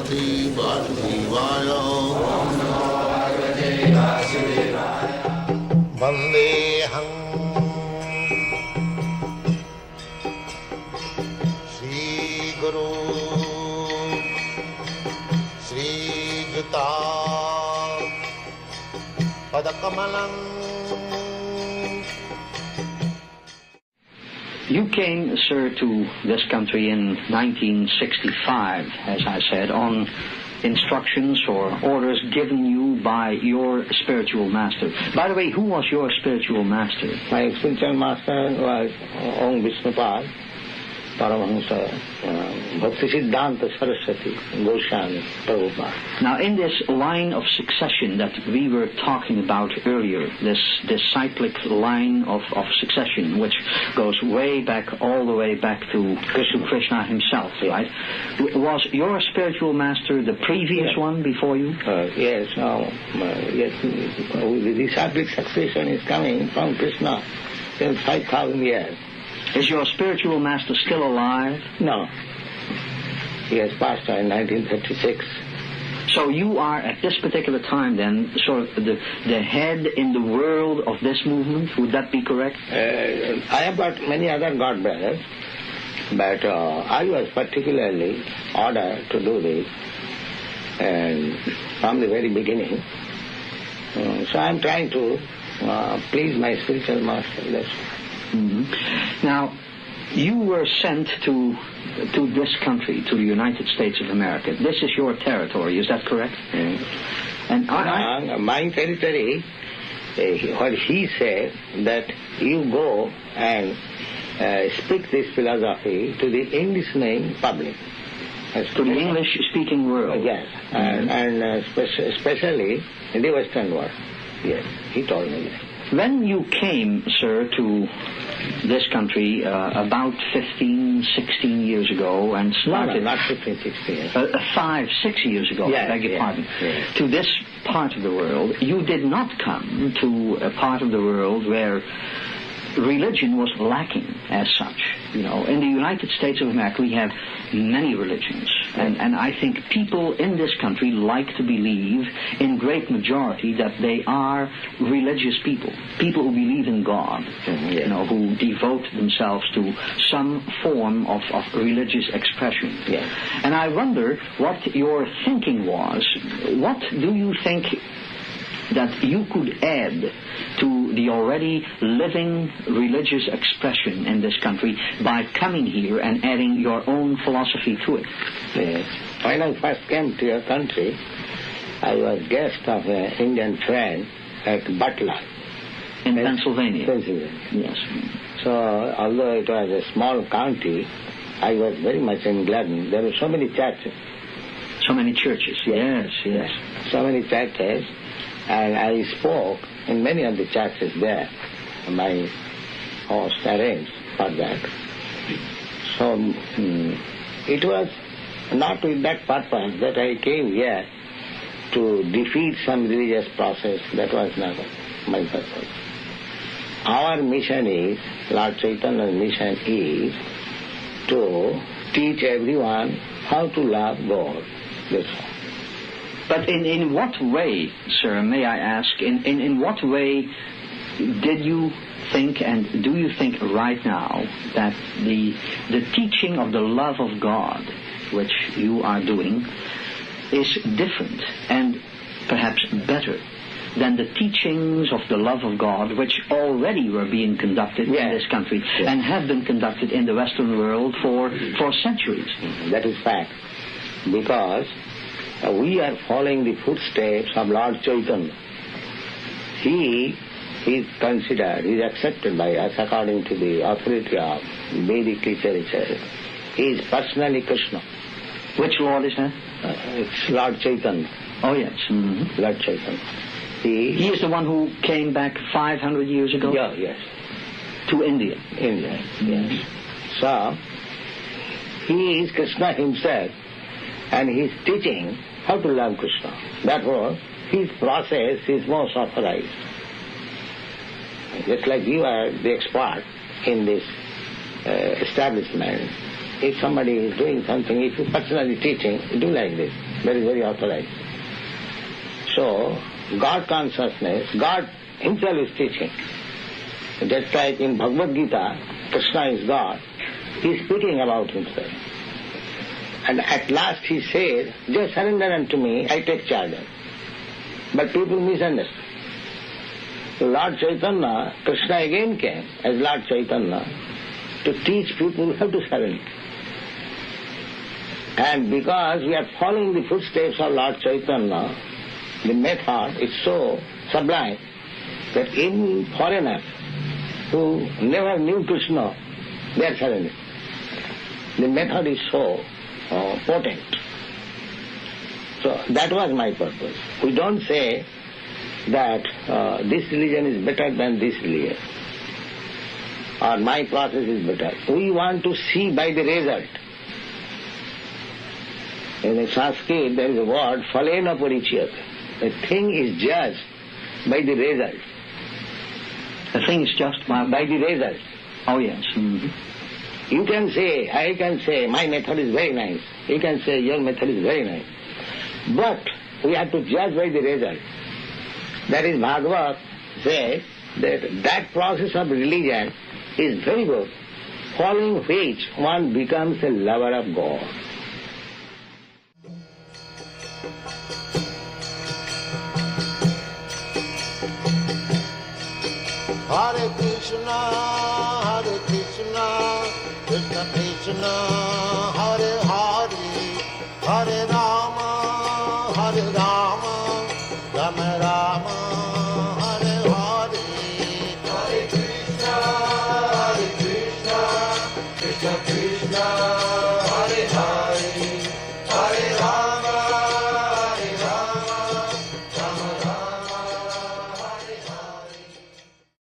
Bhagavate Vasudevaya. Vandeham Sri Guru Sri Juta Padakamalam. You came, sir, to this country in 1965, as I said, on instructions or orders given you by your spiritual master. By the way, who was your spiritual master? My spiritual master was Om Vishnupad, Paramahamsa, Bhakti Siddhanta Saraswati, Goswami, Prabhupada. Now, in this line of succession that we were talking about earlier, this cyclic line of succession, which goes way back, all the way back to Krishna himself, right? Was your spiritual master the previous one before you? Yes, yes. The cyclic succession is coming from Krishna since 5,000 years. Is your spiritual master still alive? No. He has passed in 1936. So you are, at this particular time then, sort of the head in the world of this movement? Would that be correct? I have got many other god brothers, but I was particularly ordered to do this and from the very beginning. So I am trying to please my spiritual master. That's Mm-hmm. Now, you were sent to this country, to the United States of America. This is your territory, is that correct? Mm. And my territory, what he said, that you go and speak this philosophy to the English-speaking public. To the English-speaking world? Yes, and especially in the Western world. Yes, he told me that. When you came, sir, to this country about 15, 16 years ago and started... No, not 15, 16 years. 5, 6 years ago, yes, I beg your pardon. Yes. To this part of the world, you did not come to a part of the world where religion was lacking as such. You know, in the United States of America, we have many religions. And I think people in this country like to believe, in great majority, that they are religious people. People who believe in God, you know, who devote themselves to some form of religious expression. Yes. And I wonder what your thinking was. What do you think that you could add to the already living religious expression in this country by coming here and adding your own philosophy to it? Yes. When I first came to your country, I was guest of an Indian friend at Butler. In Pennsylvania? Pennsylvania. Yes. So, although it was a small county, I was very much in Gladden. There were so many churches. So many churches, yes, yes. So many churches. And I spoke in many of the churches there. My host arranged for that. So it was not with that purpose that I came here to defeat some religious process. That was not my purpose. Our mission is, Lord Chaitanya's mission is to teach everyone how to love God. That's all. But in what way, sir, may I ask, in what way did you think and do you think right now that the teaching of the love of God, which you are doing, is different and perhaps better than the teachings of the love of God, which already were being conducted in this country and have been conducted in the Western world for centuries? That is fact. Because we are following the footsteps of Lord Chaitanya. He is considered, he is accepted by us according to the authority of Vedic literature. He is personally Krishna. Which Lord is that? It's Lord Chaitanya. Oh, yes. Mm-hmm. Lord Chaitanya. He is the one who came back 500 years ago? Yeah, yes. To India? India, yes. So, he is Krishna himself, and he is teaching how to love Krishna. Therefore, his process is most authorized. Just like you are the expert in this establishment, if somebody is doing something, if you personally teaching, do like this. That is very authorized. So, God consciousness, God himself is teaching. Just like in Bhagavad Gita, Krishna is God. He is speaking about himself. And at last he says, just surrender unto me, I take charge. But people misunderstand. Lord Chaitanya, Krishna again came as Lord Chaitanya to teach people how to surrender. And because we are following the footsteps of Lord Chaitanya, the method is so sublime that even foreigners who never knew Krishna, they are surrendering. The method is so potent. So that was my purpose. We don't say that this religion is better than this religion, or my process is better. We want to see by the result. In Sanskrit there is a word, phalena parichyate. The thing is judged by the result. The thing is just by the result. Oh yes. Mm-hmm. You can say, I can say, my method is very nice. You can say, your method is very nice. But we have to judge by the result. That is, Bhagavad says that process of religion is very good, following which one becomes a lover of God. Hare Krishna, Krishna Krishna,